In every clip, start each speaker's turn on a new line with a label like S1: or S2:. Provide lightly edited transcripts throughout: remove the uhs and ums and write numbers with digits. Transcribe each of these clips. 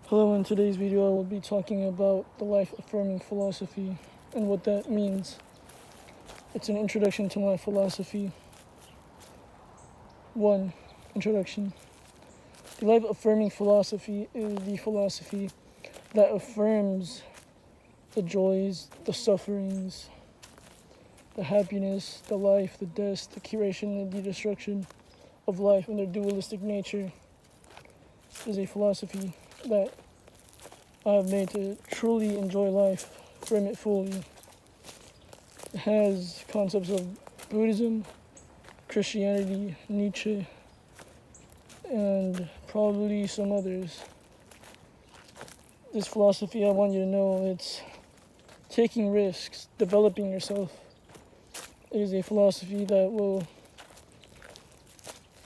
S1: Hello, in today's video I will be talking about the life-affirming philosophy and what that means. It's an introduction to my philosophy. 1. Introduction. The life-affirming philosophy is the philosophy that affirms the joys, the sufferings, the happiness, the life, the death, the creation, and the destruction of life in their dualistic nature. It is a philosophy that I have made to truly enjoy life, frame it fully. It has concepts of Buddhism, Christianity, Nietzsche, and probably some others. This philosophy, I want you to know, it's taking risks, developing yourself. It is a philosophy that will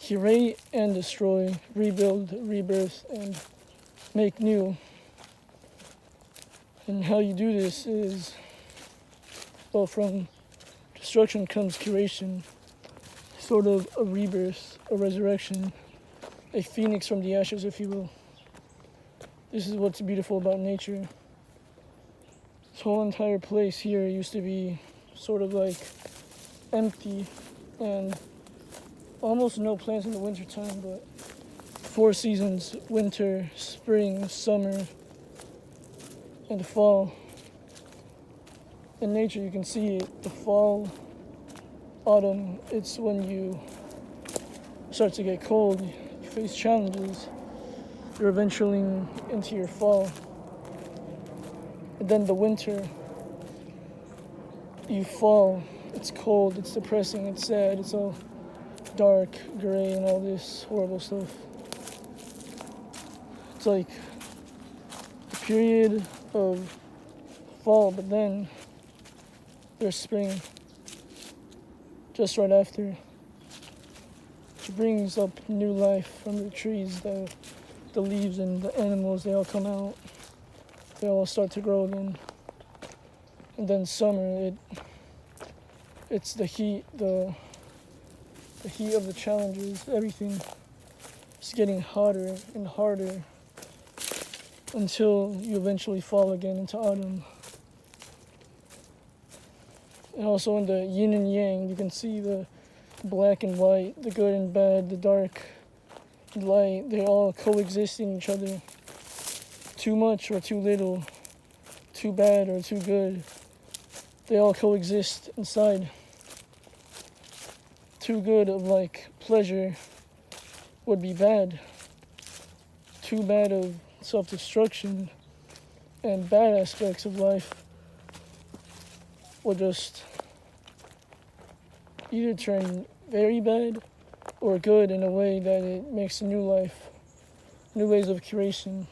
S1: curate and destroy, rebuild, rebirth, and make new. And how you do this is, well, from destruction comes curation, sort of a rebirth, a resurrection, a phoenix from the ashes, if you will. This is what's beautiful about nature. This whole entire place here used to be sort of like empty and almost no plants in the winter time, but 4 seasons: winter, spring, summer, and fall. In nature you can see it. The fall, autumn, it's when you start to get cold, you face challenges, you're eventually into your fall. And then the winter, you fall, it's cold, it's depressing, it's sad, it's all dark, gray, and all this horrible stuff. It's like a period of fall, but then there's spring just right after, which brings up new life from the trees. The leaves and the animals, they all come out, they all start to grow again. And then summer, it's the heat, the heat of the challenges, everything is getting hotter and harder until you eventually fall again into autumn. And also in the yin and yang, you can see the black and white, the good and bad, the dark and light. They all coexist in each other. Too much or too little, too bad or too good, they all coexist inside. Too good of like pleasure would be bad. Too bad of self-destruction and bad aspects of life will just either turn very bad or good in a way that it makes a new life, new ways of creation.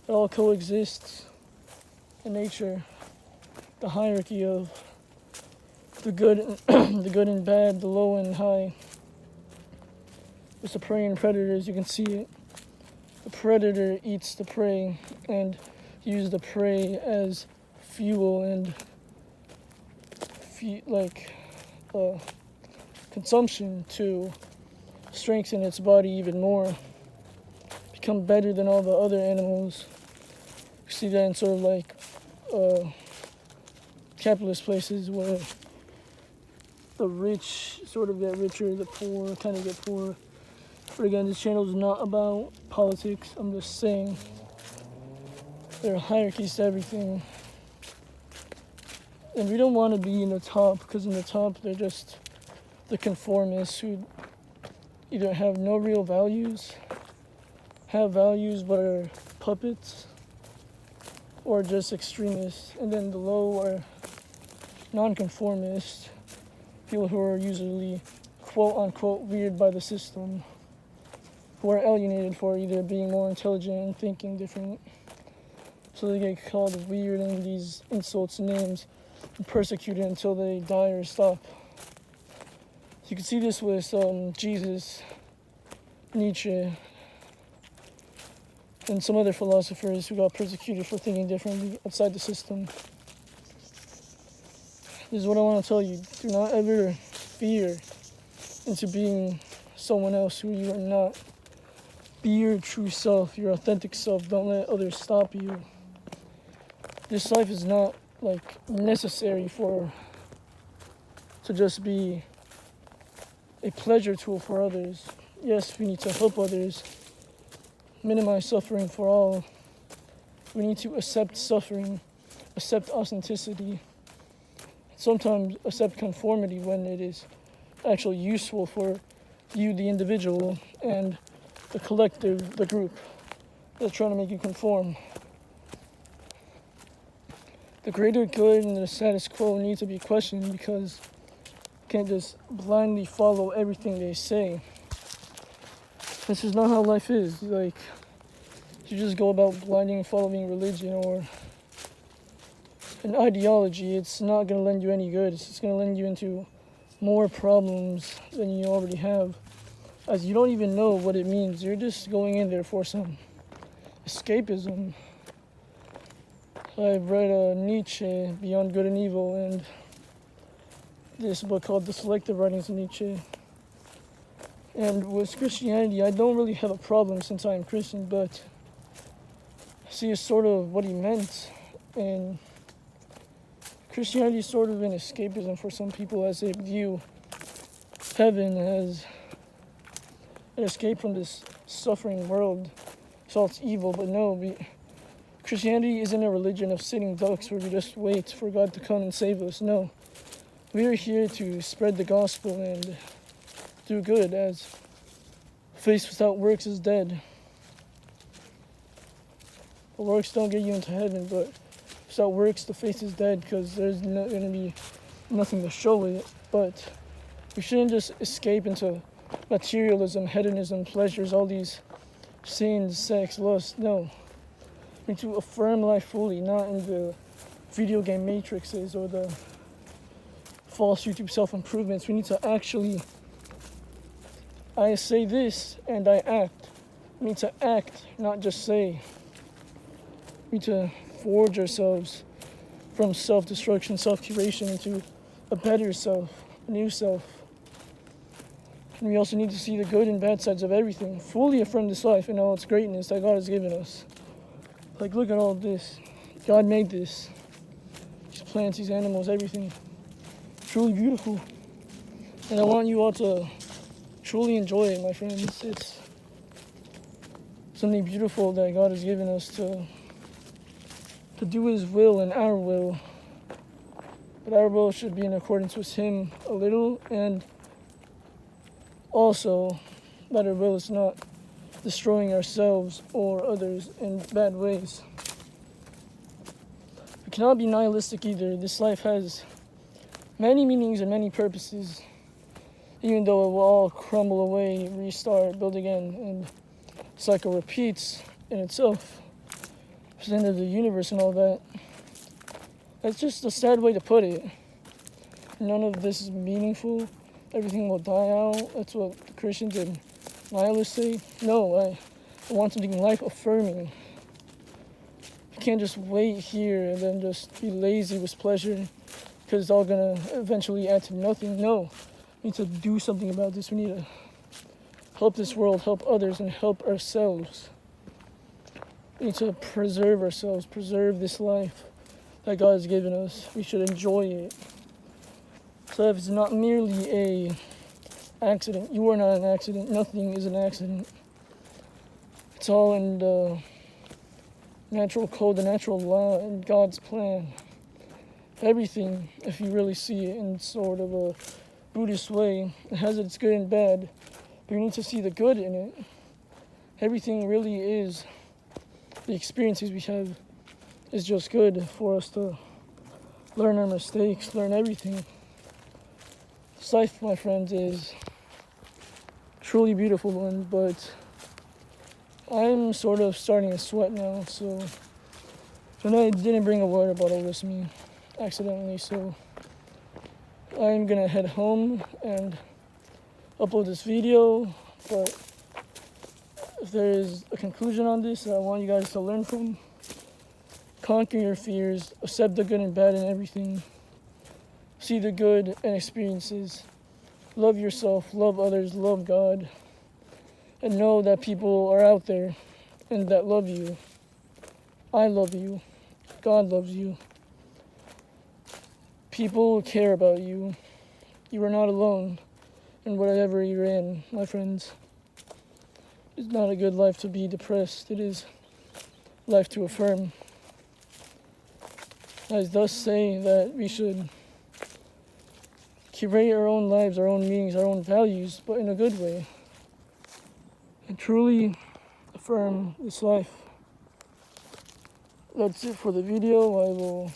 S1: It all coexists in nature. The hierarchy of the good and the good and bad, the low and high. It's the prey and predators, you can see it. The predator eats the prey and uses the prey as fuel and consumption to strengthen its body even more, become better than all the other animals. You see that in sort of like capitalist places where the rich sort of get richer, the poor kind of get poorer. But again, this channel is not about politics. I'm just saying there are hierarchies to everything. And we don't want to be in the top, because in the top they're just the conformists who either have no real values, have values but are puppets, or just extremists. And then the low are nonconformists, people who are usually quote unquote weird by the system, who are alienated for either being more intelligent and thinking different. So they get called weird and these insults, names, and persecuted until they die or stop. So you can see this with Jesus, Nietzsche, and some other philosophers who got persecuted for thinking differently outside the system. This is what I want to tell you. Do not ever fear into being someone else who you are not. Be your true self, your authentic self. Don't let others stop you. This life is not necessary to just be a pleasure tool for others. Yes, we need to help others, minimize suffering for all. We need to accept suffering, accept authenticity, sometimes accept conformity when it is actually useful for you, the individual, and the collective, the group, that's trying to make you conform. The greater good and the status quo need to be questioned because you can't just blindly follow everything they say. This is not how life is. You just go about blindly following religion or an ideology. It's not going to lend you any good. It's just going to lend you into more problems than you already have, as you don't even know what it means. You're just going in there for some escapism. I've read Nietzsche, Beyond Good and Evil, and this book called The Selective Writings of Nietzsche. And with Christianity, I don't really have a problem since I am Christian, but see, it's sort of what he meant. And Christianity is sort of an escapism for some people, as they view heaven as an escape from this suffering world. So it's evil, but no, Christianity isn't a religion of sitting ducks where we just wait for God to come and save us. No, we are here to spread the gospel and do good, as faith without works is dead. The works don't get you into heaven, but without works, the faith is dead because there's going to be nothing to show it. But we shouldn't just escape into materialism, hedonism, pleasures, all these sins, sex, lust. No. We need to affirm life fully, not in the video game matrices or the false YouTube self-improvements. We need to actually, I say this and I act. We need to act, not just say. We need to forge ourselves from self-destruction, self-curation into a better self, a new self. And we also need to see the good and bad sides of everything. Fully affirm this life and all its greatness that God has given us. Look at all this. God made this. These plants, these animals, everything. Truly beautiful. And I want you all to truly enjoy it, my friends. It's something beautiful that God has given us to do His will and our will. But our will should be in accordance with Him a little, and also that our will is not destroying ourselves or others in bad ways. We cannot be nihilistic either. This life has many meanings and many purposes, even though it will all crumble away, restart, build again, and the cycle repeats in itself. It's the end of the universe and all that. That's just a sad way to put it. None of this is meaningful. Everything will die out. That's what the Christians and nihilists say. No, I want something life affirming. You can't just wait here and then just be lazy with pleasure because it's all gonna eventually add to nothing. No, we need to do something about this. We need to help this world, help others, and help ourselves. We need to preserve ourselves, preserve this life that God has given us. We should enjoy it. So if it's not merely a accident, you are not an accident. Nothing is an accident. It's all in the natural code, the natural law, and God's plan. Everything, if you really see it in sort of a Buddhist way, it has its good and bad, but you need to see the good in it. Everything really is, the experiences we have is just good for us to learn our mistakes, learn everything. This life, my friends, is truly beautiful one, but I'm sort of starting to sweat now, so I didn't bring a water bottle with me accidentally, so I'm gonna head home and upload this video. But if there is a conclusion on this that I want you guys to learn from, conquer your fears, accept the good and bad in everything, see the good and experiences, love yourself, love others, love God, and know that people are out there and that love you. I love you. God loves you. People care about you. You are not alone in whatever you're in, my friends. It's not a good life to be depressed. It is life to affirm. I thus say that we should curate our own lives, our own meanings, our own values, but in a good way. And truly affirm this life. That's it for the video.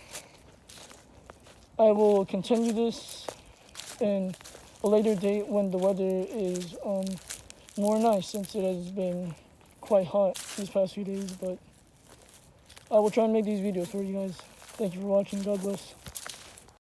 S1: I will continue this in a later date when the weather is more nice, since it has been quite hot these past few days. But I will try and make these videos for you guys. Thank you for watching. God bless.